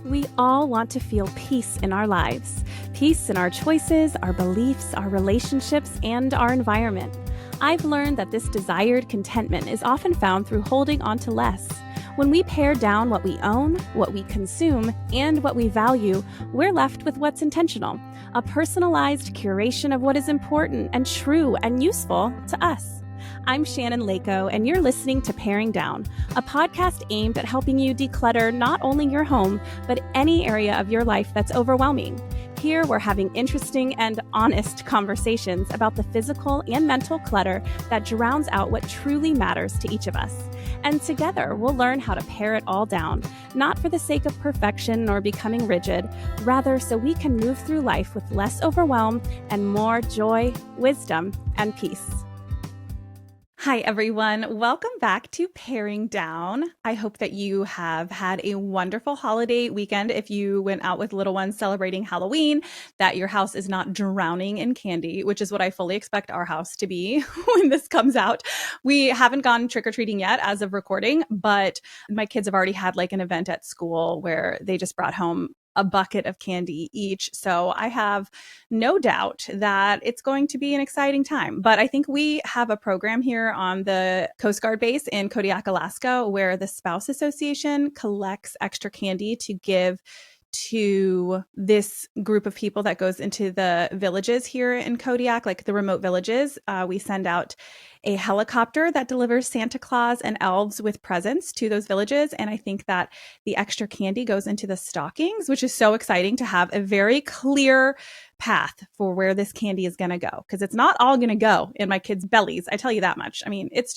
We all want to feel peace in our lives, peace in our choices, our beliefs, our relationships, and our environment. I've learned that this desired contentment is often found through holding on to less. When we pare down what we own, what we consume, and what we value, we're left with what's intentional, a personalized curation of what is important and true and useful to us. I'm Shannon Lako, and you're listening to Paring Down, a podcast aimed at helping you declutter not only your home, but any area of your life that's overwhelming. Here, we're having interesting and honest conversations about the physical and mental clutter that drowns out what truly matters to each of us. And together, we'll learn how to pare it all down, not for the sake of perfection or becoming rigid, rather so we can move through life with less overwhelm and more joy, wisdom, and peace. Hi, everyone. Welcome back to Paring Down. I hope that you have had a wonderful holiday weekend. If you went out with little ones celebrating Halloween, that your house is not drowning in candy, which is what I fully expect our house to be when this comes out. We haven't gone trick-or-treating yet as of recording, but my kids have already had like an event at school where they just brought home a bucket of candy each. So I have no doubt that it's going to be an exciting time. But I think we have a program here on the Coast Guard base in Kodiak, Alaska, where the Spouse Association collects extra candy to give to this group of people that goes into the villages here in Kodiak, like the remote villages. We send out a helicopter that delivers Santa Claus and elves with presents to those villages. And I think that the extra candy goes into the stockings, which is so exciting to have a very clear path for where this candy is going to go. Because it's not all going to go in my kids' bellies. I tell you that much. I mean, it's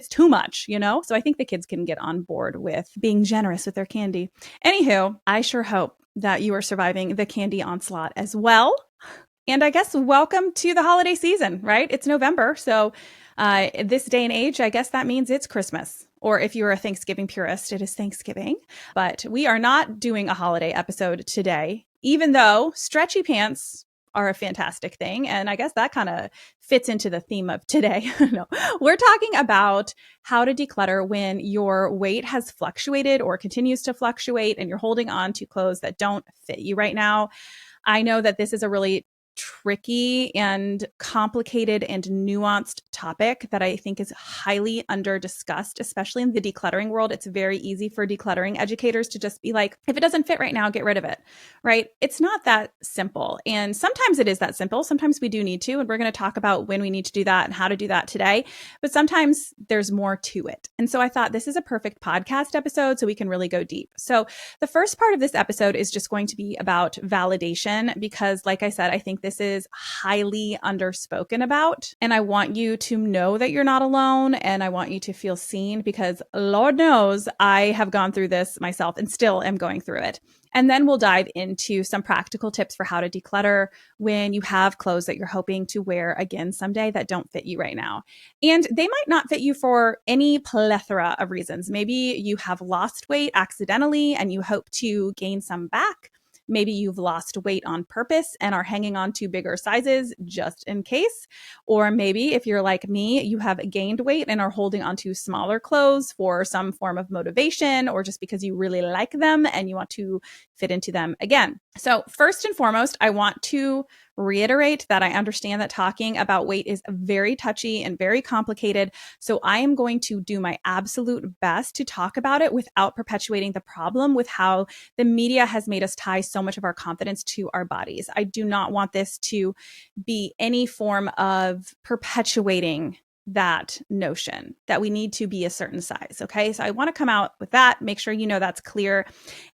too much, you know? So I think the kids can get on board with being generous with their candy. Anywho, I sure hope that you are surviving the candy onslaught as well. And I guess welcome to the holiday season, right? It's November. So this day and age, I guess that means it's Christmas. Or if you're a Thanksgiving purist, it is Thanksgiving. But we are not doing a holiday episode today, even though stretchy pants are a fantastic thing. And I guess that kind of fits into the theme of today. No, we're talking about how to declutter when your weight has fluctuated or continues to fluctuate and you're holding on to clothes that don't fit you right now. I know that this is a really tricky and complicated and nuanced topic that I think is highly under discussed, especially in the decluttering world. It's very easy for decluttering educators to just be like, if it doesn't fit right now, get rid of it, right? It's not that simple. And sometimes it is that simple. Sometimes we do need to, and we're going to talk about when we need to do that and how to do that today. But sometimes there's more to it. And so I thought this is a perfect podcast episode so we can really go deep. So the first part of this episode is just going to be about validation because, like I said, I think this is highly underspoken about. And I want you to know that you're not alone and I want you to feel seen because Lord knows I have gone through this myself and still am going through it. And then we'll dive into some practical tips for how to declutter when you have clothes that you're hoping to wear again someday that don't fit you right now. And they might not fit you for any plethora of reasons. Maybe you have lost weight accidentally and you hope to gain some back. Maybe you've lost weight on purpose and are hanging on to bigger sizes just in case. Or maybe if you're like me, you have gained weight and are holding on to smaller clothes for some form of motivation or just because you really like them and you want to fit into them again. So first and foremost, I want to reiterate that I understand that talking about weight is very touchy and very complicated. So I am going to do my absolute best to talk about it without perpetuating the problem with how the media has made us tie so much of our confidence to our bodies. I do not want this to be any form of perpetuating that notion that we need to be a certain size. Okay. So I want to come out with that. Make sure you know that's clear.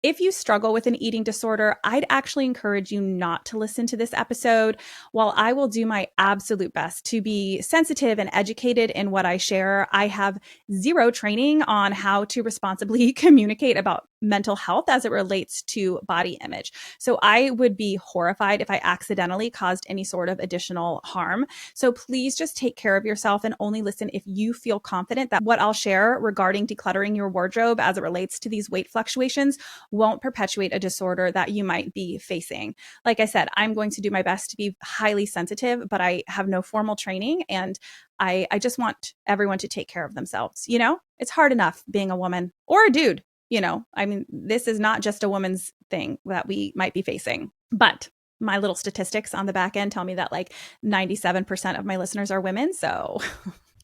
If you struggle with an eating disorder, I'd actually encourage you not to listen to this episode. While I will do my absolute best to be sensitive and educated in what I share, I have zero training on how to responsibly communicate about mental health as it relates to body image. So I would be horrified if I accidentally caused any sort of additional harm. So please just take care of yourself and only listen if you feel confident that what I'll share regarding decluttering your wardrobe as it relates to these weight fluctuations won't perpetuate a disorder that you might be facing. Like I said, I'm going to do my best to be highly sensitive, but I have no formal training and I just want everyone to take care of themselves. You know, it's hard enough being a woman or a dude. I mean, this is not just a woman's thing that we might be facing. But my little statistics on the back end tell me that like 97% of my listeners are women. So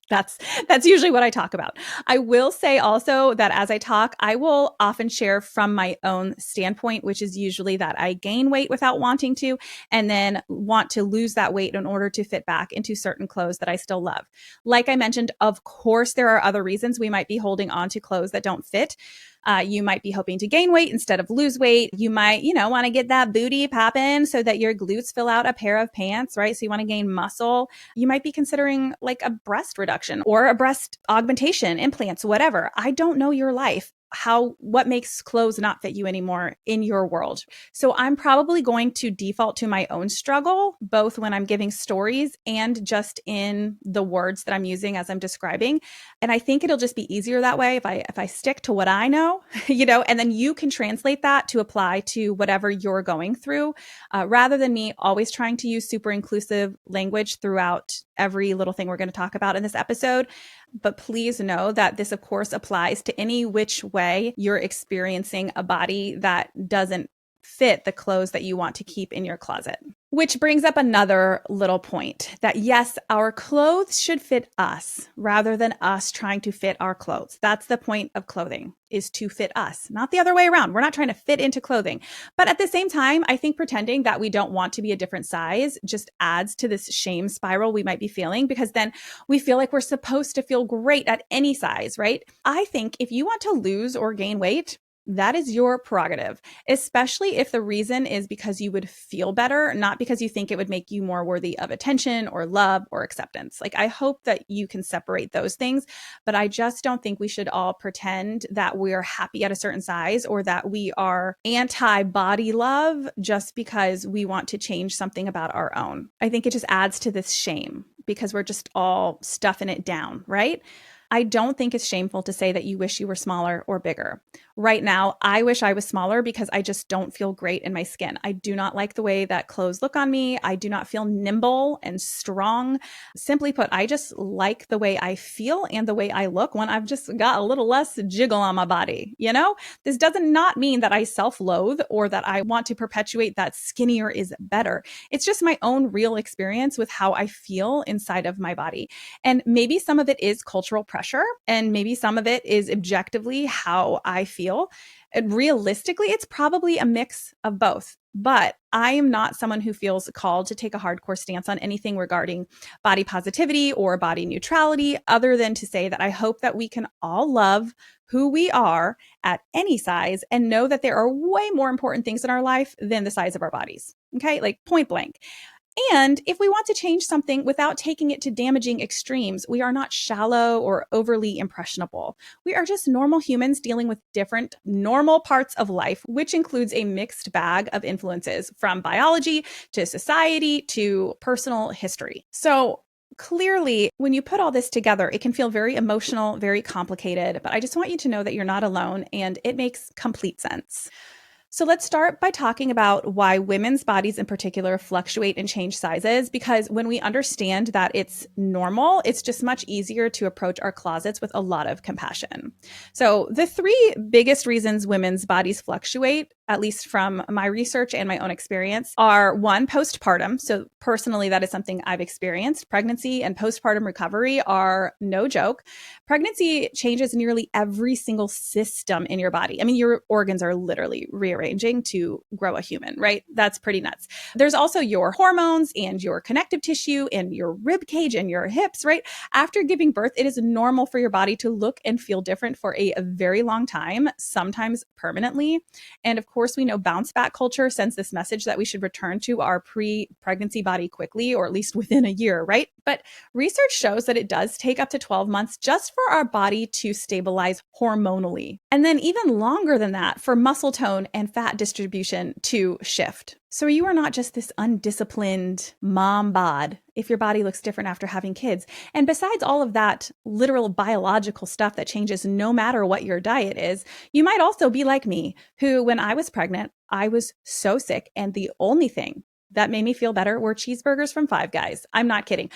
that's usually what I talk about. I will say also that as I talk, I will often share from my own standpoint, which is usually that I gain weight without wanting to, and then want to lose that weight in order to fit back into certain clothes that I still love. Like I mentioned, of course, there are other reasons we might be holding on to clothes that don't fit. You might be hoping to gain weight instead of lose weight. You might, want to get that booty popping so that your glutes fill out a pair of pants, right? So you want to gain muscle. You might be considering like a breast reduction or a breast augmentation, implants, whatever. I don't know your life. What makes clothes not fit you anymore in your world. So I'm probably going to default to my own struggle, both when I'm giving stories and just in the words that I'm using as I'm describing. And I think it'll just be easier that way if I stick to what I know, and then you can translate that to apply to whatever you're going through, rather than me always trying to use super inclusive language throughout every little thing we're going to talk about in this episode. But please know that this, of course, applies to any which way you're experiencing a body that doesn't fit the clothes that you want to keep in your closet. Which brings up another little point that yes, our clothes should fit us rather than us trying to fit our clothes. That's the point of clothing, is to fit us, not the other way around. We're not trying to fit into clothing. But at the same time, I think pretending that we don't want to be a different size just adds to this shame spiral we might be feeling, because then we feel like we're supposed to feel great at any size, right? I think if you want to lose or gain weight, that is your prerogative, especially if the reason is because you would feel better, not because you think it would make you more worthy of attention or love or acceptance. Like, I hope that you can separate those things, but I just don't think we should all pretend that we're happy at a certain size or that we are anti-body love just because we want to change something about our own. I think it just adds to this shame because we're just all stuffing it down, right? I don't think it's shameful to say that you wish you were smaller or bigger. Right now, I wish I was smaller because I just don't feel great in my skin. I do not like the way that clothes look on me. I do not feel nimble and strong. Simply put, I just like the way I feel and the way I look when I've just got a little less jiggle on my body. This doesn't not mean that I self-loathe or that I want to perpetuate that skinnier is better. It's just my own real experience with how I feel inside of my body. And maybe some of it is cultural pressure. And maybe some of it is objectively how I feel. And realistically, it's probably a mix of both. But I am not someone who feels called to take a hardcore stance on anything regarding body positivity or body neutrality, other than to say that I hope that we can all love who we are at any size and know that there are way more important things in our life than the size of our bodies. Okay, like point blank. And if we want to change something without taking it to damaging extremes, we are not shallow or overly impressionable. We are just normal humans dealing with different normal parts of life, which includes a mixed bag of influences from biology to society to personal history. So clearly, when you put all this together, it can feel very emotional, very complicated, but I just want you to know that you're not alone and it makes complete sense. So let's start by talking about why women's bodies in particular fluctuate and change sizes, because when we understand that it's normal, it's just much easier to approach our closets with a lot of compassion. So the three biggest reasons women's bodies fluctuate, at least from my research and my own experience, are one, postpartum. So personally, that is something I've experienced. Pregnancy and postpartum recovery are no joke. Pregnancy changes nearly every single system in your body. I mean, your organs are literally rearranging to grow a human, right? That's pretty nuts. There's also your hormones and your connective tissue and your rib cage and your hips, right? After giving birth, it is normal for your body to look and feel different for a very long time, sometimes permanently. And of course, we know bounce back culture sends this message that we should return to our pre-pregnancy body quickly, or at least within a year, right? But research shows that it does take up to 12 months just for our body to stabilize hormonally. And then even longer than that for muscle tone and fat distribution to shift. So you are not just this undisciplined mom bod if your body looks different after having kids. And besides all of that literal biological stuff that changes no matter what your diet is, you might also be like me, who when I was pregnant, I was so sick. And the only thing that made me feel better were cheeseburgers from Five Guys. I'm not kidding.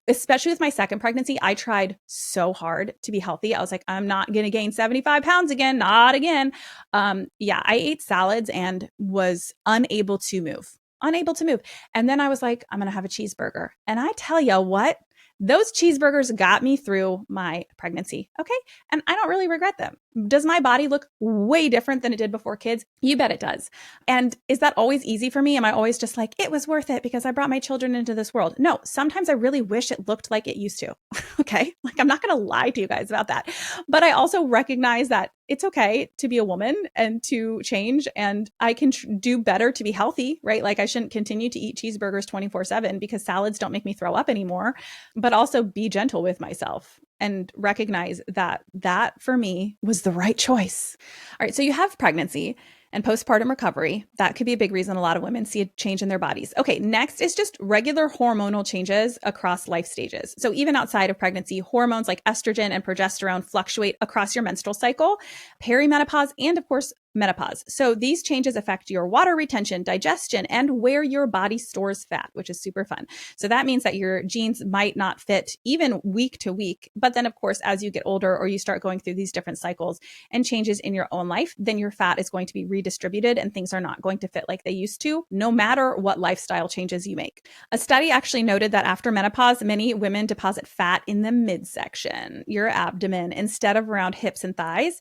especially with my second pregnancy, I tried so hard to be healthy. I was like, I'm not going to gain 75 pounds again, not again. Yeah, I ate salads and was unable to move, unable to move. And then I was like, I'm going to have a cheeseburger. And I tell you what, those cheeseburgers got me through my pregnancy. Okay. And I don't really regret them. Does my body look way different than it did before kids? You bet it does. And is that always easy for me? Am I always just like, it was worth it because I brought my children into this world? No, sometimes I really wish it looked like it used to. Okay. Like, I'm not going to lie to you guys about that. But I also recognize that it's okay to be a woman and to change, and I can do better to be healthy, right? Like, I shouldn't continue to eat cheeseburgers 24/7 because salads don't make me throw up anymore, but also be gentle with myself and recognize that that for me was the right choice. All right. So you have pregnancy and postpartum recovery. That could be a big reason a lot of women see a change in their bodies. Okay, next is just regular hormonal changes across life stages. So even outside of pregnancy, hormones like estrogen and progesterone fluctuate across your menstrual cycle, perimenopause, and of course, menopause. So these changes affect your water retention, digestion, and where your body stores fat, which is super fun. So that means that your genes might not fit even week to week. But then, of course, as you get older or you start going through these different cycles and changes in your own life, then your fat is going to be redistributed and things are not going to fit like they used to, no matter what lifestyle changes you make. A study actually noted that after menopause, many women deposit fat in the midsection, your abdomen, instead of around hips and thighs.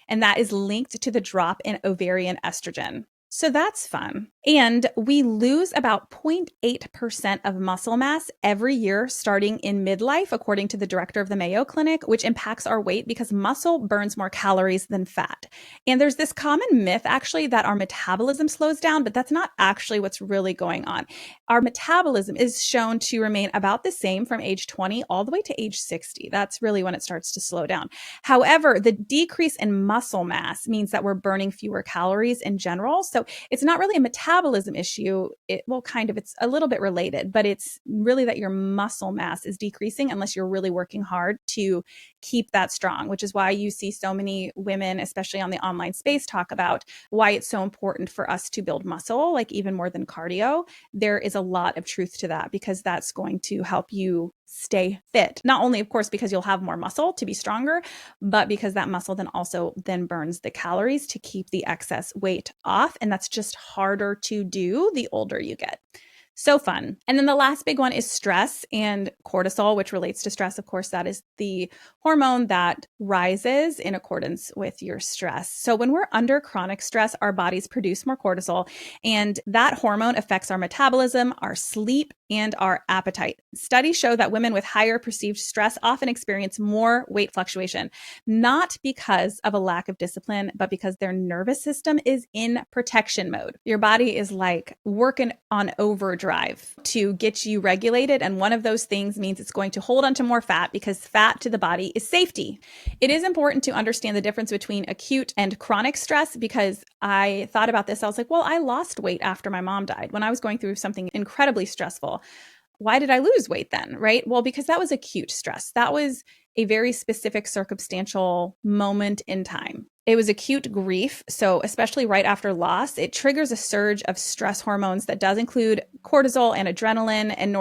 And that is linked to the drop in ovarian estrogen. So that's fun. And we lose about 0.8% of muscle mass every year starting in midlife, according to the director of the Mayo Clinic, which impacts our weight because muscle burns more calories than fat. And there's this common myth actually that our metabolism slows down, but that's not actually what's really going on. Our metabolism is shown to remain about the same from age 20 all the way to age 60. That's really when it starts to slow down. However, the decrease in muscle mass means that we're burning fewer calories in general. So it's not really a metabolism issue. It's a little bit related, but it's really that your muscle mass is decreasing unless you're really working hard to keep that strong, which is why you see so many women, especially on the online space, talk about why it's so important for us to build muscle, like even more than cardio. There is a lot of truth to that because that's going to help you stay fit. Not only, of course, because you'll have more muscle to be stronger, but because that muscle then burns the calories to keep the excess weight off. And that's just harder to do the older you get. So fun. And then the last big one is stress and cortisol, which relates to stress. Of course, that is the hormone that rises in accordance with your stress. So when we're under chronic stress, our bodies produce more cortisol, and that hormone affects our metabolism, our sleep, and our appetite. Studies show that women with higher perceived stress often experience more weight fluctuation, not because of a lack of discipline, but because their nervous system is in protection mode. Your body is like working on overdrive to get you regulated. And one of those things means it's going to hold onto more fat because fat to the body is safety. It is important to understand the difference between acute and chronic stress because I thought about this. I was like, well, I lost weight after my mom died when I was going through something incredibly stressful. Why did I lose weight then? Right? Well, because that was acute stress. That was a very specific circumstantial moment in time. It was acute grief. So especially right after loss, it triggers a surge of stress hormones that does include cortisol and adrenaline and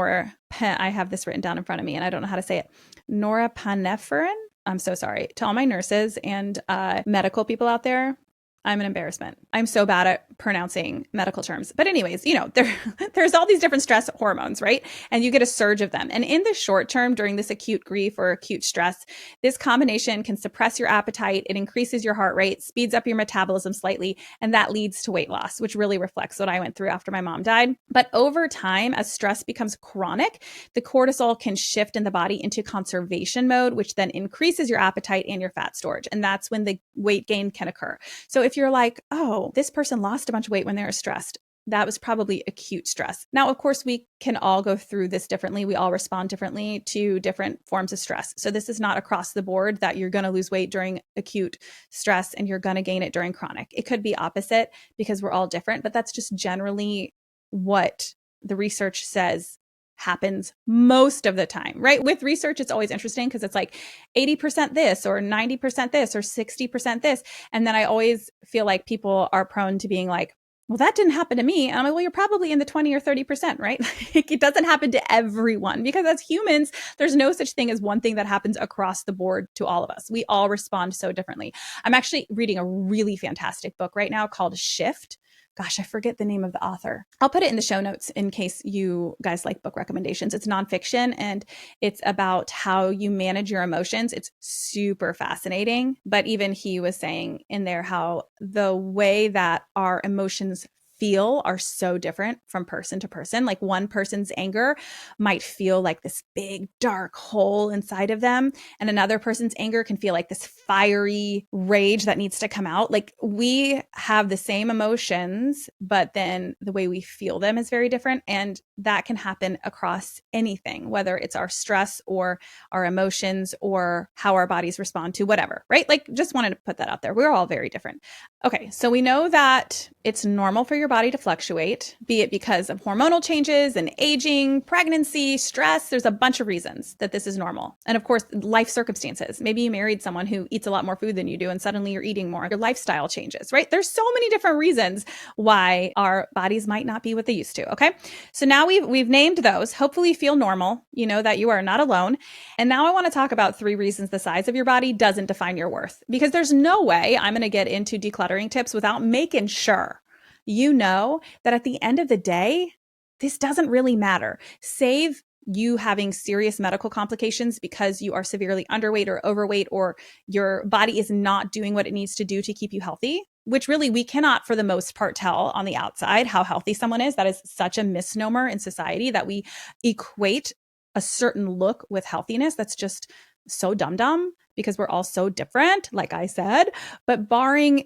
I have this written down in front of me and I don't know how to say it. Norepinephrine. I'm so sorry to all my nurses and medical people out there. I'm an embarrassment. I'm so bad at pronouncing medical terms. But anyways, there's all these different stress hormones, right? And you get a surge of them. And in the short term, during this acute grief or acute stress, this combination can suppress your appetite. It increases your heart rate, speeds up your metabolism slightly, and that leads to weight loss, which really reflects what I went through after my mom died. But over time, as stress becomes chronic, the cortisol can shift in the body into conservation mode, which then increases your appetite and your fat storage. And that's when the weight gain can occur. So if you're like, oh, this person lost a bunch of weight when they were stressed, that was probably acute stress. Now, of course, we can all go through this differently. We all respond differently to different forms of stress. So this is not across the board that you're going to lose weight during acute stress and you're going to gain it during chronic. It could be opposite because we're all different, but that's just generally what the research says happens most of the time, right? With research, it's always interesting because it's like 80% this or 90% this or 60% this. And then I always feel like people are prone to being like, well, that didn't happen to me. And I'm like, well, you're probably in the 20 or 30%, right? Like, it doesn't happen to everyone because as humans, there's no such thing as one thing that happens across the board to all of us. We all respond so differently. I'm actually reading a really fantastic book right now called Shift. Gosh, I forget the name of the author. I'll put it in the show notes in case you guys like book recommendations. It's nonfiction and it's about how you manage your emotions. It's super fascinating. But even he was saying in there how the way that our emotions feel are so different from person to person. Like one person's anger might feel like this big dark hole inside of them, and another person's anger can feel like this fiery rage that needs to come out. Like we have the same emotions, but then the way we feel them is very different. And that can happen across anything, whether it's our stress or our emotions or how our bodies respond to whatever, right? Like just wanted to put that out there. We're all very different. Okay, so we know that it's normal for your body to fluctuate, be it because of hormonal changes and aging, pregnancy, stress. There's a bunch of reasons that this is normal. And of course, life circumstances. Maybe you married someone who eats a lot more food than you do, and suddenly you're eating more. Your lifestyle changes, right? There's so many different reasons why our bodies might not be what they used to, okay? So now we've named those. Hopefully you feel normal. You know that you are not alone. And now I want to talk about 3 reasons the size of your body doesn't define your worth. Because there's no way I'm going to get into decluttering tips without making sure you know that at the end of the day, this doesn't really matter. Save you having serious medical complications because you are severely underweight or overweight, or your body is not doing what it needs to do to keep you healthy, which really we cannot for the most part tell on the outside how healthy someone is. That is such a misnomer in society that we equate a certain look with healthiness. That's just so dumb because we're all so different, like I said. But barring,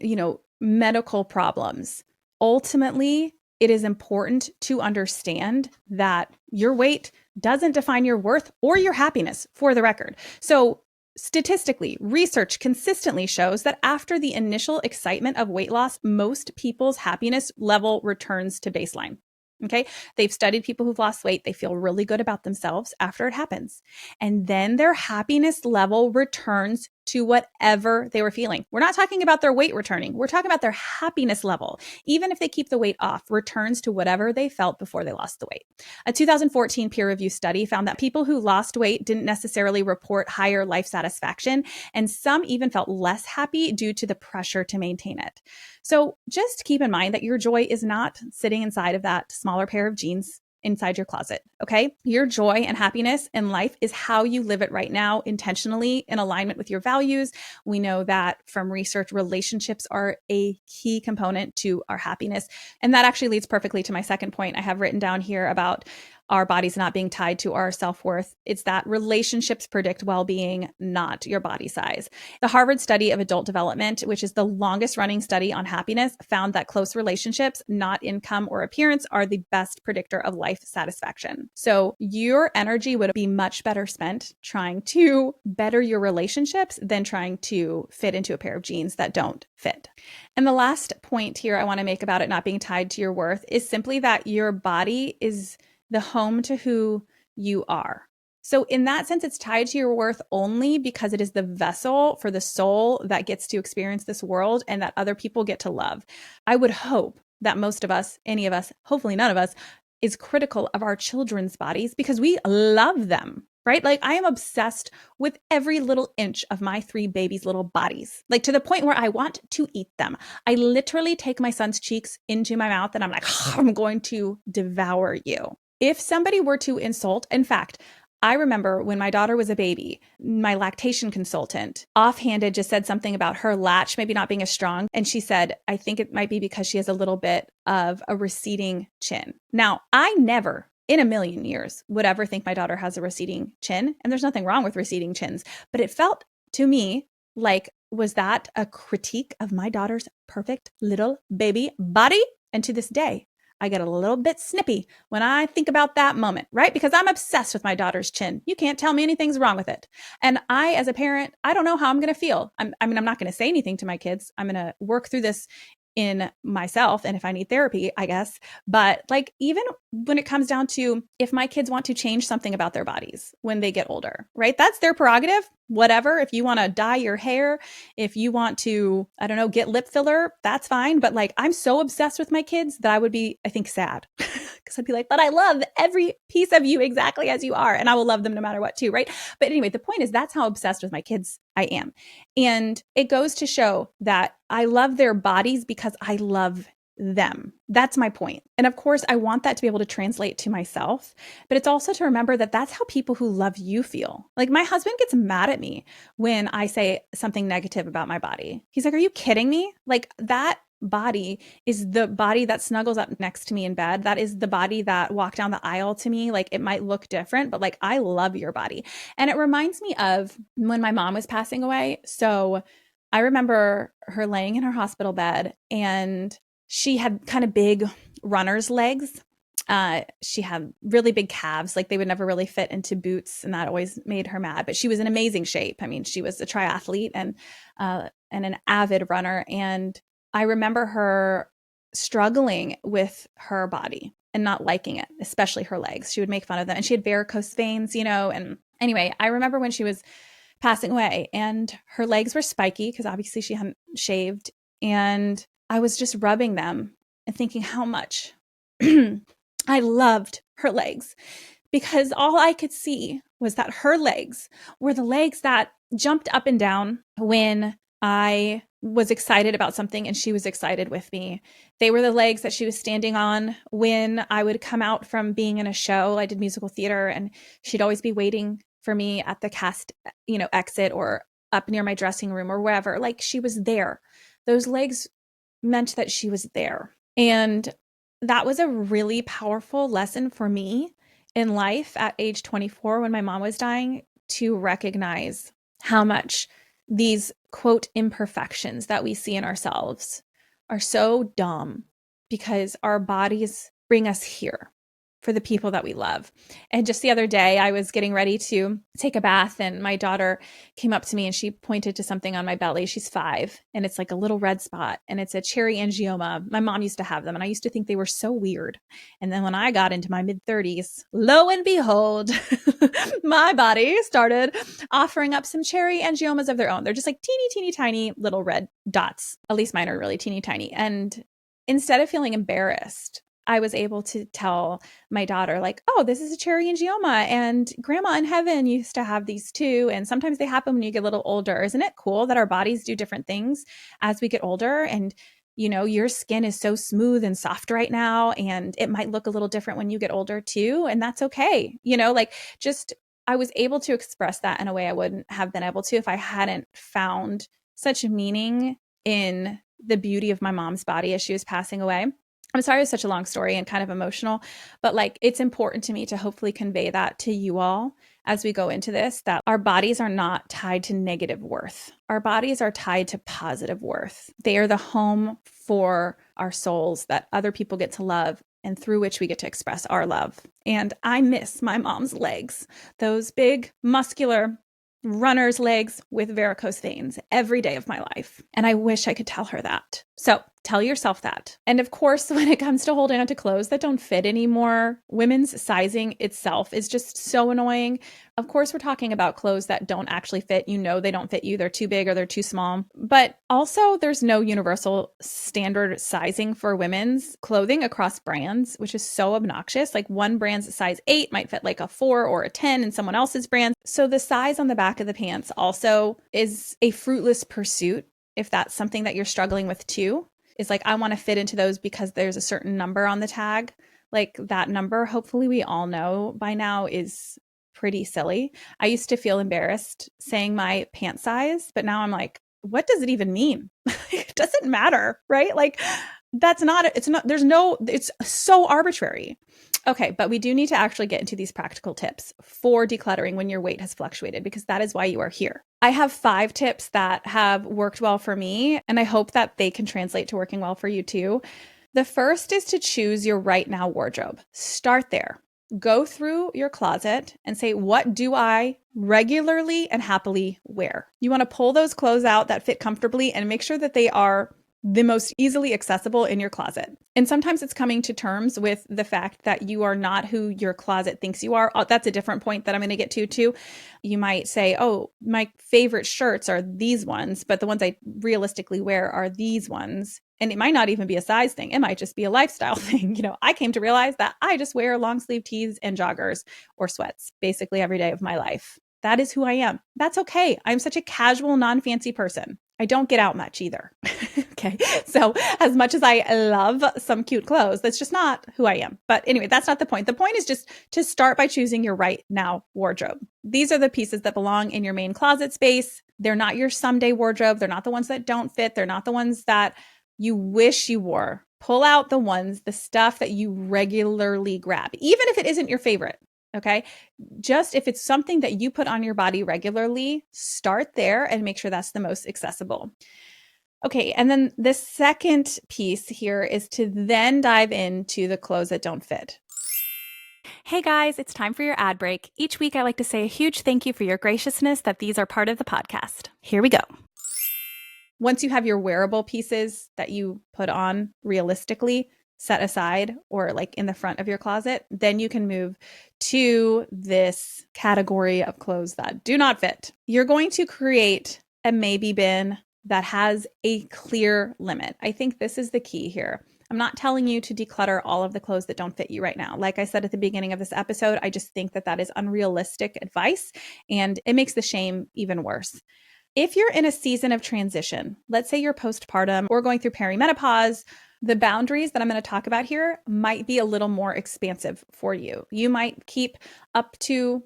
medical problems, ultimately, it is important to understand that your weight doesn't define your worth or your happiness, for the record. So statistically, research consistently shows that after the initial excitement of weight loss, most people's happiness level returns to baseline. Okay. They've studied people who've lost weight. They feel really good about themselves after it happens. And then their happiness level returns to whatever they were feeling. We're not talking about their weight returning. We're talking about their happiness level. Even if they keep the weight off, returns to whatever they felt before they lost the weight. A 2014 peer review study found that people who lost weight didn't necessarily report higher life satisfaction, and some even felt less happy due to the pressure to maintain it. So just keep in mind that your joy is not sitting inside of that smaller pair of jeans inside your closet, okay? Your joy and happiness in life is how you live it right now, intentionally in alignment with your values. We know that from research, relationships are a key component to our happiness. And that actually leads perfectly to my second point I have written down here about our bodies not being tied to our self-worth. It's that relationships predict well-being, not your body size. The Harvard study of adult development, which is the longest running study on happiness, found that close relationships, not income or appearance, are the best predictor of life satisfaction. So your energy would be much better spent trying to better your relationships than trying to fit into a pair of jeans that don't fit. And the last point here I want to make about it not being tied to your worth is simply that your body is the home to who you are. So in that sense, it's tied to your worth only because it is the vessel for the soul that gets to experience this world and that other people get to love. I would hope that most of us, any of us, hopefully none of us, is critical of our children's bodies because we love them, right? Like I am obsessed with every little inch of my 3 babies' little bodies, like to the point where I want to eat them. I literally take my son's cheeks into my mouth and I'm like, I'm going to devour you. If somebody were to insult, in fact, I remember when my daughter was a baby, my lactation consultant offhanded just said something about her latch maybe not being as strong. And she said, I think it might be because she has a little bit of a receding chin. Now, I never in a million years would ever think my daughter has a receding chin. And there's nothing wrong with receding chins. But it felt to me like, was that a critique of my daughter's perfect little baby body? And to this day, I get a little bit snippy when I think about that moment, right? Because I'm obsessed with my daughter's chin. You can't tell me anything's wrong with it. And I, as a parent, I don't know how I'm going to feel. I'm not going to say anything to my kids. I'm going to work through this in myself and if I need therapy, I guess. But like, even when it comes down to if my kids want to change something about their bodies when they get older, right? That's their prerogative, whatever. If you want to dye your hair, if you want to, I don't know, get lip filler, that's fine. But like, I'm so obsessed with my kids that I would be, I think, sad because I'd be like, but I love every piece of you exactly as you are. And I will love them no matter what too, right? But anyway, the point is that's how obsessed with my kids I am. And it goes to show that I love their bodies because I love them. That's my point. And of course, I want that to be able to translate to myself, but it's also to remember that that's how people who love you feel. Like my husband gets mad at me when I say something negative about my body. He's like, "Are you kidding me? Like that body is the body that snuggles up next to me in bed. That is the body that walked down the aisle to me. Like it might look different, but like I love your body." And it reminds me of when my mom was passing away. So I remember her laying in her hospital bed and she had kind of big runner's legs. She had really big calves, like they would never really fit into boots, and that always made her mad. But she was in amazing shape. I mean, she was a triathlete and an avid runner. And I remember her struggling with her body and not liking it, especially her legs. She would make fun of them, and she had varicose veins, And anyway, I remember when she was passing away and her legs were spiky because obviously she hadn't shaved, and I was just rubbing them and thinking how much I loved her legs, because all I could see was that her legs were the legs that jumped up and down when I was excited about something and she was excited with me. They were the legs that she was standing on when I would come out from being in a show. I did musical theater, and she'd always be waiting for me at the cast, exit or up near my dressing room or wherever. Like she was there. Those legs meant that she was there. And that was a really powerful lesson for me in life at age 24 when my mom was dying, to recognize how much these quote imperfections that we see in ourselves are so dumb because our bodies bring us here for the people that we love. And just the other day, I was getting ready to take a bath, and my daughter came up to me and she pointed to something on my belly. She's 5, and it's like a little red spot, and it's a cherry angioma. My mom used to have them, and I used to think they were so weird. And then when I got into my mid-30s, lo and behold, my body started offering up some cherry angiomas of their own. They're just like teeny, teeny, tiny little red dots. At least mine are really teeny tiny. And instead of feeling embarrassed, I was able to tell my daughter, like, "Oh, this is a cherry angioma, and grandma in heaven used to have these too. And sometimes they happen when you get a little older. Isn't it cool that our bodies do different things as we get older? And, your skin is so smooth and soft right now, and it might look a little different when you get older too. And that's okay." I was able to express that in a way I wouldn't have been able to if I hadn't found such meaning in the beauty of my mom's body as she was passing away. I'm sorry it was such a long story and kind of emotional, but like it's important to me to hopefully convey that to you all as we go into this, that our bodies are not tied to negative worth. Our bodies are tied to positive worth. They are the home for our souls that other people get to love and through which we get to express our love. And I miss my mom's legs, those big, muscular runner's legs with varicose veins every day of my life. And I wish I could tell her that. So tell yourself that. And of course, when it comes to holding on to clothes that don't fit anymore, women's sizing itself is just so annoying. Of course, we're talking about clothes that don't actually fit. They don't fit you. They're too big or they're too small. But also, there's no universal standard sizing for women's clothing across brands, which is so obnoxious. Like one brand's size 8 might fit like a 4 or a 10 in someone else's brand. So the size on the back of the pants also is a fruitless pursuit if that's something that you're struggling with too. Is like, I want to fit into those because there's a certain number on the tag. Like that number, hopefully we all know by now, is pretty silly. I used to feel embarrassed saying my pant size, but now I'm like, what does it even mean? It doesn't matter, right? Like it's so arbitrary. Okay, but we do need to actually get into these practical tips for decluttering when your weight has fluctuated, because that is why you are here. I have 5 tips that have worked well for me, and I hope that they can translate to working well for you too. The first is to choose your right now wardrobe. Start there. Go through your closet and say, what do I regularly and happily wear? You want to pull those clothes out that fit comfortably and make sure that they are the most easily accessible in your closet. And sometimes it's coming to terms with the fact that you are not who your closet thinks you are. Oh, that's a different point that I'm going to get to too. You might say, oh, my favorite shirts are these ones, but the ones I realistically wear are these ones. And it might not even be a size thing. It might just be a lifestyle thing. I came to realize that I just wear long sleeve tees and joggers or sweats basically every day of my life. That is who I am. That's okay. I'm such a casual, non-fancy person. I don't get out much either. Okay. So as much as I love some cute clothes, that's just not who I am. But anyway, that's not the point. The point is just to start by choosing your right now wardrobe. These are the pieces that belong in your main closet space. They're not your someday wardrobe. They're not the ones that don't fit. They're not the ones that you wish you wore. Pull out the stuff that you regularly grab, even if it isn't your favorite. Okay. Just if it's something that you put on your body regularly, start there and make sure that's the most accessible. Okay. And then the second piece here is to then dive into the clothes that don't fit. Hey guys, it's time for your ad break. Each week I like to say a huge thank you for your graciousness that these are part of the podcast. Here we go. Once you have your wearable pieces that you put on realistically set aside or like in the front of your closet, then you can move to this category of clothes that do not fit. You're going to create a maybe bin that has a clear limit. I think this is the key here. I'm not telling you to declutter all of the clothes that don't fit you right now. Like I said at the beginning of this episode, I just think that is unrealistic advice and it makes the shame even worse. If you're in a season of transition, let's say you're postpartum or going through perimenopause, the boundaries that I'm going to talk about here might be a little more expansive for you. You might keep up to,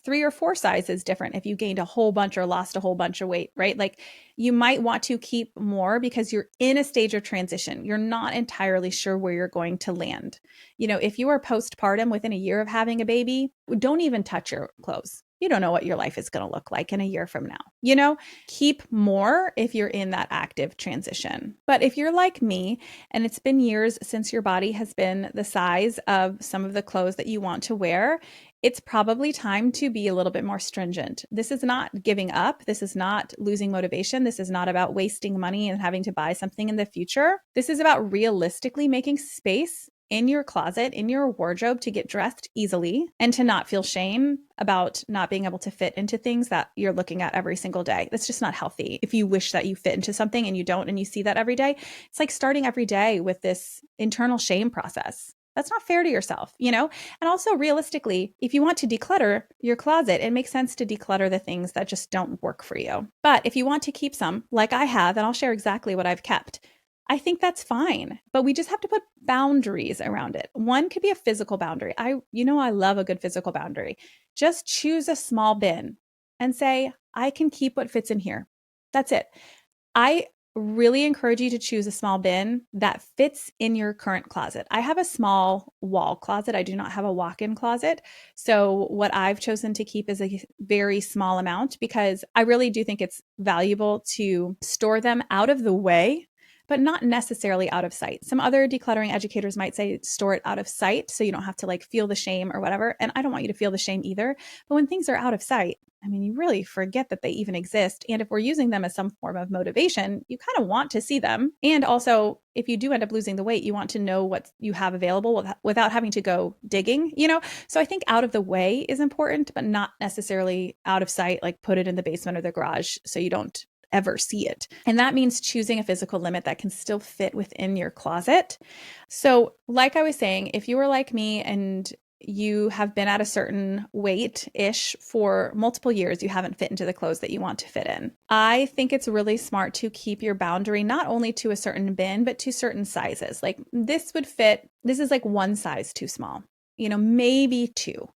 3 or 4 sizes different if you gained a whole bunch or lost a whole bunch of weight, right? Like you might want to keep more because you're in a stage of transition. You're not entirely sure where you're going to land. If you are postpartum within a year of having a baby, don't even touch your clothes. You don't know what your life is going to look like in a year from now. Keep more if you're in that active transition. But if you're like me and it's been years since your body has been the size of some of the clothes that you want to wear, it's probably time to be a little bit more stringent. This is not giving up. This is not losing motivation. This is not about wasting money and having to buy something in the future. This is about realistically making space in your closet, in your wardrobe to get dressed easily and to not feel shame about not being able to fit into things that you're looking at every single day. That's just not healthy. If you wish that you fit into something and you don't, and you see that every day, it's like starting every day with this internal shame process. That's not fair to yourself, And also realistically, if you want to declutter your closet, it makes sense to declutter the things that just don't work for you. But if you want to keep some, like I have, and I'll share exactly what I've kept, I think that's fine, but we just have to put boundaries around it. One could be a physical boundary. I love a good physical boundary. Just choose a small bin and say, I can keep what fits in here. That's it. I really encourage you to choose a small bin that fits in your current closet. I have a small wall closet. I do not have a walk-in closet. So what I've chosen to keep is a very small amount because I really do think it's valuable to store them out of the way, but not necessarily out of sight. Some other decluttering educators might say store it out of sight so you don't have to feel the shame or whatever. And I don't want you to feel the shame either. But when things are out of sight, you really forget that they even exist. And if we're using them as some form of motivation, you kind of want to see them. And also, if you do end up losing the weight, you want to know what you have available without having to go digging, So I think out of the way is important, but not necessarily out of sight, like put it in the basement or the garage so you don't ever see it. And that means choosing a physical limit that can still fit within your closet. So like I was saying, if you were like me and you have been at a certain weight-ish for multiple years, you haven't fit into the clothes that you want to fit in. I think it's really smart to keep your boundary not only to a certain bin, but to certain sizes. Like this is like one size too small, maybe 2.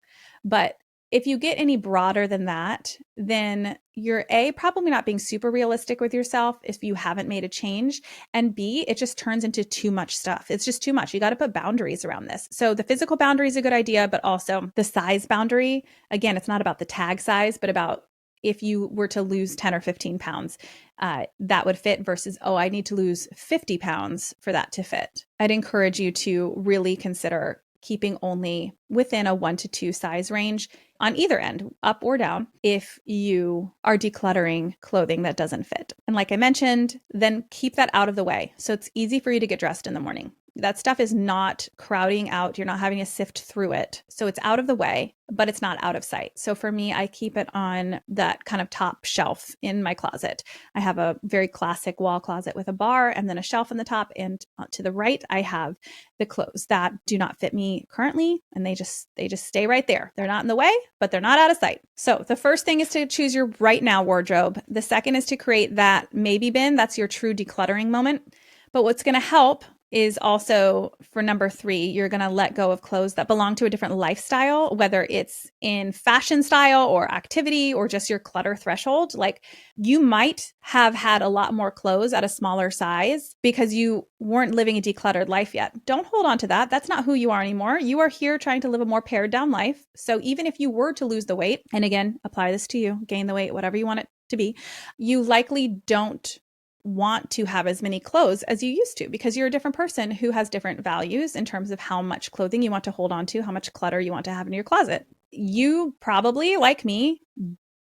But if you get any broader than that, then you're probably not being super realistic with yourself if you haven't made a change. And B, it just turns into too much stuff. It's just too much. You got to put boundaries around this. So the physical boundary is a good idea, but also the size boundary. Again, it's not about the tag size, but about if you were to lose 10 or 15 pounds, that would fit versus, I need to lose 50 pounds for that to fit. I'd encourage you to really consider keeping only within a 1 to 2 size range on either end, up or down, if you are decluttering clothing that doesn't fit. And like I mentioned, then keep that out of the way so it's easy for you to get dressed in the morning. That stuff is not crowding out. You're not having to sift through it. So it's out of the way, but it's not out of sight. So for me, I keep it on that kind of top shelf in my closet. I have a very classic wall closet with a bar and then a shelf on the top. And to the right, I have the clothes that do not fit me currently. And they just stay right there. They're not in the way, but they're not out of sight. So the first thing is to choose your right now wardrobe. The second is to create that maybe bin. That's your true decluttering moment. But what's going to help is also for number 3, you're going to let go of clothes that belong to a different lifestyle, whether it's in fashion style or activity or just your clutter threshold. Like you might have had a lot more clothes at a smaller size because you weren't living a decluttered life yet. Don't hold on to that. That's not who you are anymore. You are here trying to live a more pared down life. So even if you were to lose the weight, and again, apply this to you, gain the weight, whatever you want it to be, you likely don't want to have as many clothes as you used to because you're a different person who has different values in terms of how much clothing you want to hold on to, how much clutter you want to have in your closet. You probably, like me,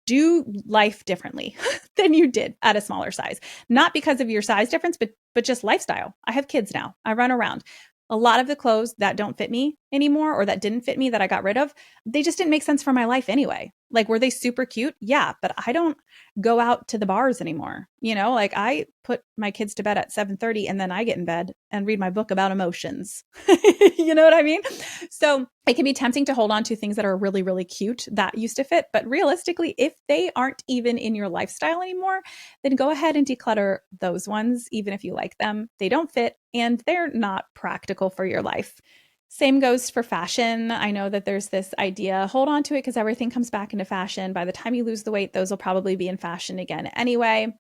do life differently than you did at a smaller size. Not because of your size difference, but just lifestyle. I have kids now. I run around. A lot of the clothes that don't fit me anymore or that didn't fit me that I got rid of, they just didn't make sense for my life anyway. Like, were they super cute? Yeah, but I don't go out to the bars anymore. Like I put my kids to bed at 7:30 and then I get in bed and read my book about emotions. You know what I mean? So it can be tempting to hold on to things that are really, really cute that used to fit. But realistically, if they aren't even in your lifestyle anymore, then go ahead and declutter those ones, even if you like them. They don't fit and they're not practical for your life. Same goes for fashion. I know that there's this idea, hold on to it because everything comes back into fashion. By the time you lose the weight, those will probably be in fashion again anyway.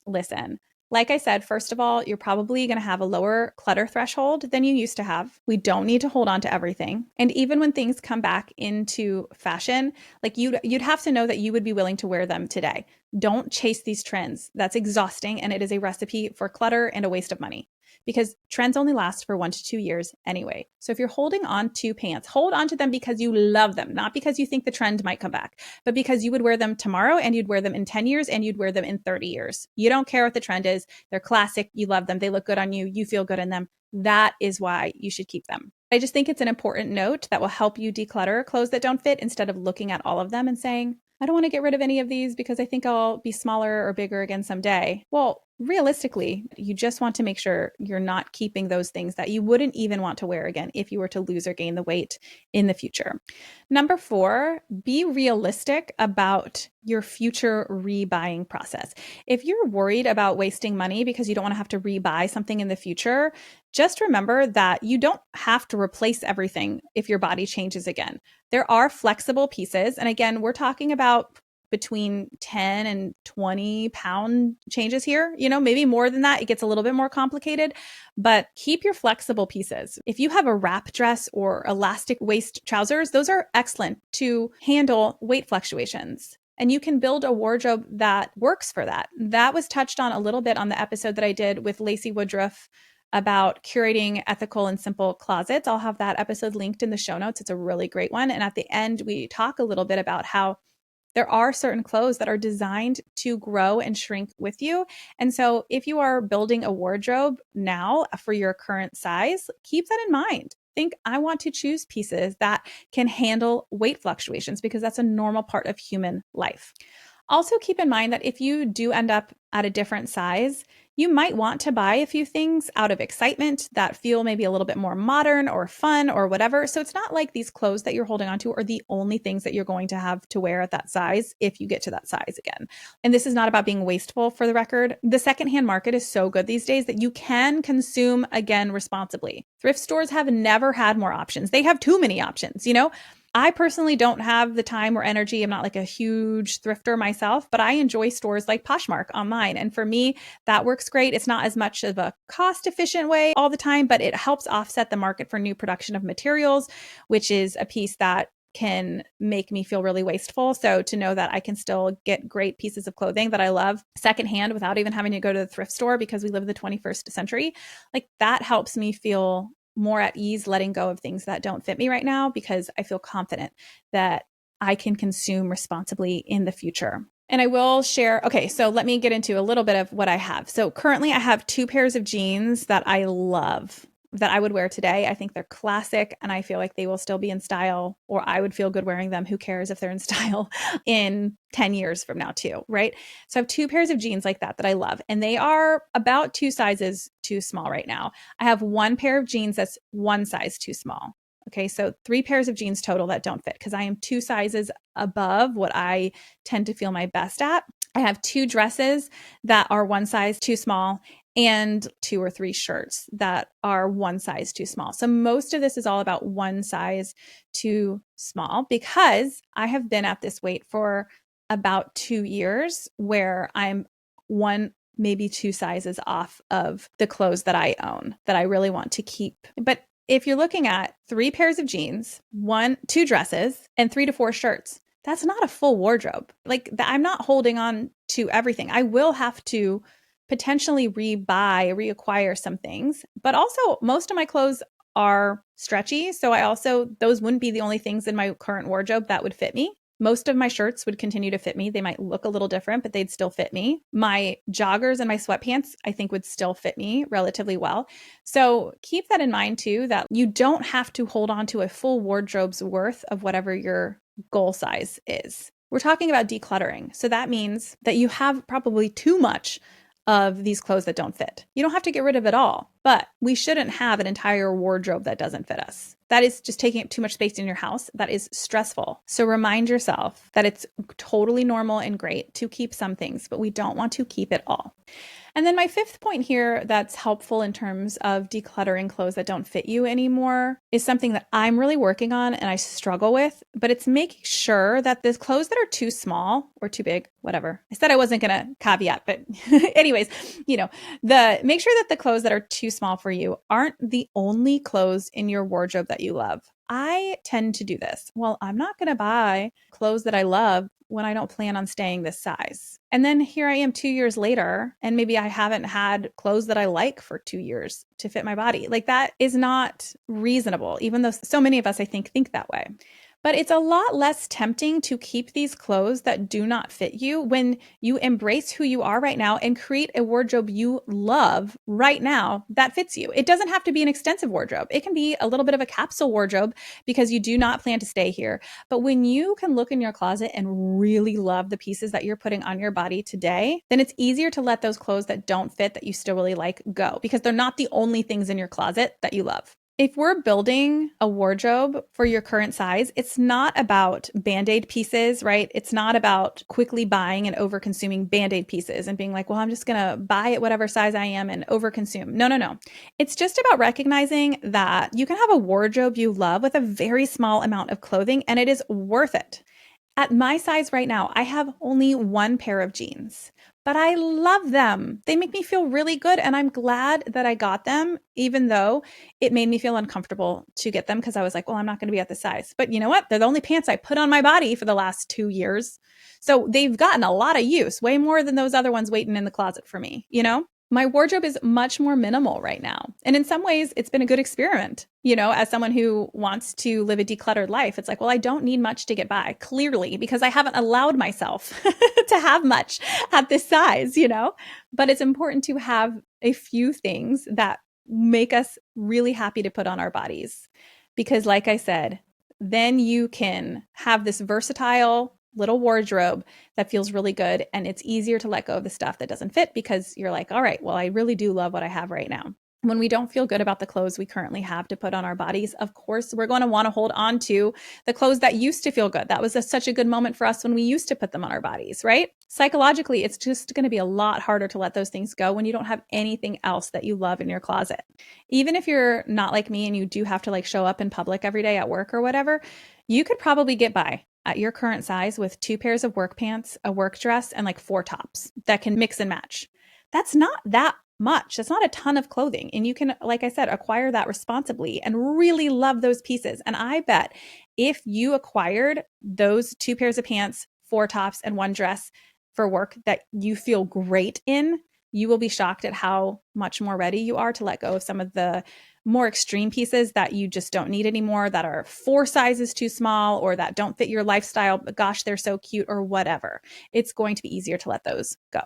Listen, like I said, first of all, you're probably going to have a lower clutter threshold than you used to have. We don't need to hold on to everything. And even when things come back into fashion, like you'd have to know that you would be willing to wear them today. Don't chase these trends. That's exhausting and it is a recipe for clutter and a waste of money. Because trends only last for 1 to 2 years anyway. So if you're holding on to pants, hold on to them because you love them, not because you think the trend might come back, but because you would wear them tomorrow and you'd wear them in 10 years and you'd wear them in 30 years. You don't care what the trend is. They're classic. You love them. They look good on you. You feel good in them. That is why you should keep them. I just think it's an important note that will help you declutter clothes that don't fit instead of looking at all of them and saying, I don't want to get rid of any of these because I think I'll be smaller or bigger again someday. Well, realistically, you just want to make sure you're not keeping those things that you wouldn't even want to wear again if you were to lose or gain the weight in the future. Number 4, be realistic about your future rebuying process. If you're worried about wasting money because you don't want to have to rebuy something in the future, just remember that you don't have to replace everything if your body changes again. There are flexible pieces. And again, we're talking about between 10 and 20 pound changes here. Maybe more than that. It gets a little bit more complicated, but keep your flexible pieces. If you have a wrap dress or elastic waist trousers, those are excellent to handle weight fluctuations. And you can build a wardrobe that works for that. That was touched on a little bit on the episode that I did with Lacey Woodruff about curating ethical and simple closets. I'll have that episode linked in the show notes. It's a really great one. And at the end, we talk a little bit about how there are certain clothes that are designed to grow and shrink with you. And so if you are building a wardrobe now for your current size, keep that in mind. Think, I want to choose pieces that can handle weight fluctuations because that's a normal part of human life. Also keep in mind that if you do end up at a different size, you might want to buy a few things out of excitement that feel maybe a little bit more modern or fun or whatever. So it's not like these clothes that you're holding onto are the only things that you're going to have to wear at that size if you get to that size again. And this is not about being wasteful, for the record. The secondhand market is so good these days that you can consume again responsibly. Thrift stores have never had more options. They have too many options, I personally don't have the time or energy. I'm not like a huge thrifter myself, but I enjoy stores like Poshmark online. And for me, that works great. It's not as much of a cost efficient way all the time, but it helps offset the market for new production of materials, which is a piece that can make me feel really wasteful. So to know that I can still get great pieces of clothing that I love secondhand without even having to go to the thrift store because we live in the 21st century, like that helps me feel more at ease letting go of things that don't fit me right now because I feel confident that I can consume responsibly in the future. And I will share, okay, so let me get into a little bit of what I have. So currently I have 2 pairs of jeans that I love that I would wear today. I think they're classic and I feel like they will still be in style, or I would feel good wearing them. Who cares if they're in style in 10 years from now too, right? So I have 2 pairs of jeans like that I love, and they are about 2 sizes too small right now. I have 1 pair of jeans that's 1 size too small. Okay, so 3 pairs of jeans total that don't fit because I am 2 sizes above what I tend to feel my best at. I have 2 dresses that are 1 size too small and 2 or 3 shirts that are 1 size too small. So most of this is all about 1 size too small because I have been at this weight for about 2 years where I'm 1, maybe 2 sizes off of the clothes that I own that I really want to keep. But if you're looking at 3 pairs of jeans, 2 dresses, and 3 to 4 shirts, that's not a full wardrobe. Like I'm not holding on to everything. I will have to potentially reacquire some things, but also most of my clothes are stretchy. So those wouldn't be the only things in my current wardrobe that would fit me. Most of my shirts would continue to fit me. They might look a little different, but they'd still fit me. My joggers and my sweatpants, I think, would still fit me relatively well. So keep that in mind too, that you don't have to hold on to a full wardrobe's worth of whatever your goal size is. We're talking about decluttering. So that means that you have probably too much of these clothes that don't fit. You don't have to get rid of it all, but we shouldn't have an entire wardrobe that doesn't fit us. That is just taking up too much space in your house. That is stressful. So remind yourself that it's totally normal and great to keep some things, but we don't want to keep it all. And then my 5th point here that's helpful in terms of decluttering clothes that don't fit you anymore is something that I'm really working on and I struggle with, but it's making sure that the clothes that are too small or too big, whatever. I said I wasn't going to caveat, but anyways, make sure that the clothes that are too small for you aren't the only clothes in your wardrobe that you love. I tend to do this. Well, I'm not going to buy clothes that I love when I don't plan on staying this size. And then here I am 2 years later, and maybe I haven't had clothes that I like for 2 years to fit my body. Like that is not reasonable, even though so many of us, I think that way. But it's a lot less tempting to keep these clothes that do not fit you when you embrace who you are right now and create a wardrobe you love right now that fits you. It doesn't have to be an extensive wardrobe. It can be a little bit of a capsule wardrobe because you do not plan to stay here. But when you can look in your closet and really love the pieces that you're putting on your body today, then it's easier to let those clothes that don't fit that you still really like go because they're not the only things in your closet that you love. If we're building a wardrobe for your current size, it's not about Band-Aid pieces, right? It's not about quickly buying and over-consuming Band-Aid pieces and being like, well, I'm just going to buy it whatever size I am and over-consume. No. It's just about recognizing that you can have a wardrobe you love with a very small amount of clothing, and it is worth it. At my size right now, I have only 1 pair of jeans, but I love them. They make me feel really good, and I'm glad that I got them, even though it made me feel uncomfortable to get them because I was like, well, I'm not going to be at this size. But you know what? They're the only pants I put on my body for the last 2 years. So they've gotten a lot of use, way more than those other ones waiting in the closet for me, My wardrobe is much more minimal right now. And in some ways, it's been a good experiment. As someone who wants to live a decluttered life, it's like, well, I don't need much to get by, clearly, because I haven't allowed myself to have much at this size, But it's important to have a few things that make us really happy to put on our bodies. Because like I said, then you can have this versatile little wardrobe that feels really good, and it's easier to let go of the stuff that doesn't fit because you're like, all right, well, I really do love what I have right now. When we don't feel good about the clothes we currently have to put on our bodies, of course, we're going to want to hold on to the clothes that used to feel good. That was such a good moment for us when we used to put them on our bodies, right? Psychologically, it's just going to be a lot harder to let those things go when you don't have anything else that you love in your closet. Even if you're not like me and you do have to show up in public every day at work or whatever, you could probably get by at your current size with 2 pairs of work pants, a work dress, and 4 tops that can mix and match. That's not that much. That's not a ton of clothing. And you can, like I said, acquire that responsibly and really love those pieces. And I bet if you acquired those 2 pairs of pants, 4 tops, and 1 dress for work that you feel great in, you will be shocked at how much more ready you are to let go of some of the more extreme pieces that you just don't need anymore, that are 4 sizes too small or that don't fit your lifestyle, but gosh, they're so cute or whatever. It's going to be easier to let those go.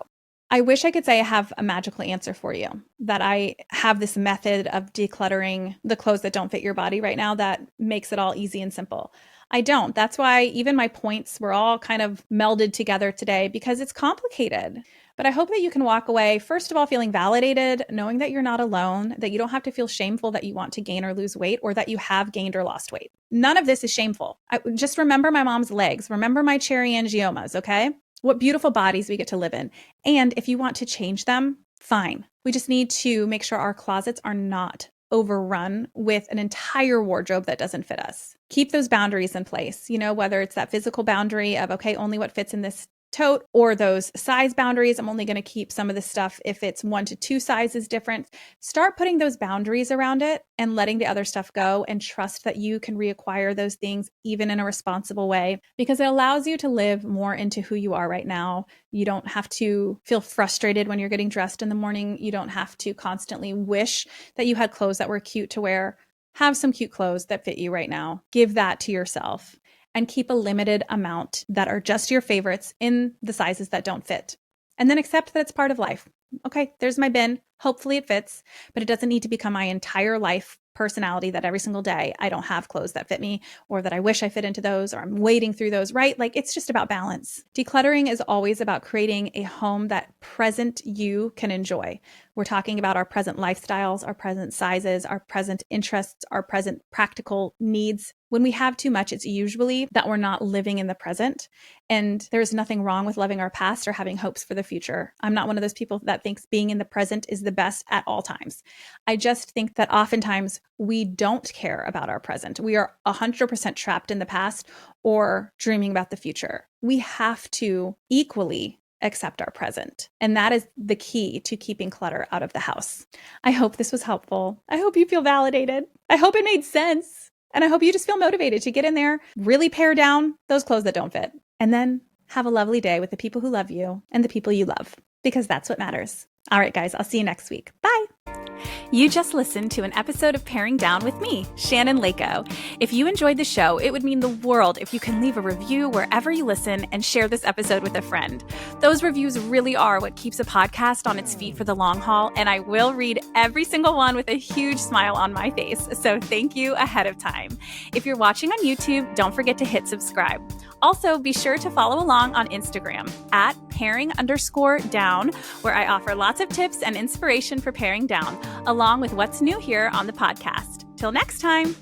I wish I could say I have a magical answer for you, that I have this method of decluttering the clothes that don't fit your body right now that makes it all easy and simple. I don't. That's why even my points were all kind of melded together today because it's complicated. But I hope that you can walk away, first of all, feeling validated, knowing that you're not alone, that you don't have to feel shameful that you want to gain or lose weight or that you have gained or lost weight. None of this is shameful. Just remember my mom's legs. Remember my cherry angiomas, okay? What beautiful bodies we get to live in. And if you want to change them, fine. We just need to make sure our closets are not overrun with an entire wardrobe that doesn't fit us. Keep those boundaries in place, whether it's that physical boundary of, okay, only what fits in this tote, or those size boundaries. I'm only going to keep some of this stuff if it's 1 to 2 sizes different. Start putting those boundaries around it and letting the other stuff go, and trust that you can reacquire those things even in a responsible way, because it allows you to live more into who you are right now. You don't have to feel frustrated when you're getting dressed in the morning. You don't have to constantly wish that you had clothes that were cute to wear. Have some cute clothes that fit you right now. Give that to yourself. And keep a limited amount that are just your favorites in the sizes that don't fit. And then accept that it's part of life. Okay, there's my bin. Hopefully it fits, but it doesn't need to become my entire life personality that every single day I don't have clothes that fit me, or that I wish I fit into those, or I'm wading through those, right? Like, it's just about balance. Decluttering is always about creating a home that present you can enjoy. We're talking about our present lifestyles, our present sizes, our present interests, our present practical needs. When we have too much, it's usually that we're not living in the present. And there's nothing wrong with loving our past or having hopes for the future. I'm not one of those people that thinks being in the present is the best at all times. I just think that oftentimes we don't care about our present. We are 100% trapped in the past or dreaming about the future. We have to equally accept our present. And that is the key to keeping clutter out of the house. I hope this was helpful. I hope you feel validated. I hope it made sense. And I hope you just feel motivated to get in there, really pare down those clothes that don't fit, and then have a lovely day with the people who love you and the people you love, because that's what matters. All right, guys, I'll see you next week. Bye. You just listened to an episode of Paring Down with me, Shannon Lako. If you enjoyed the show, it would mean the world if you can leave a review wherever you listen and share this episode with a friend. Those reviews really are what keeps a podcast on its feet for the long haul, and I will read every single one with a huge smile on my face. So thank you ahead of time. If you're watching on YouTube, don't forget to hit subscribe. Also, be sure to follow along on Instagram at paring_down, where I offer lots of tips and inspiration for paring down, along with what's new here on the podcast. Till next time.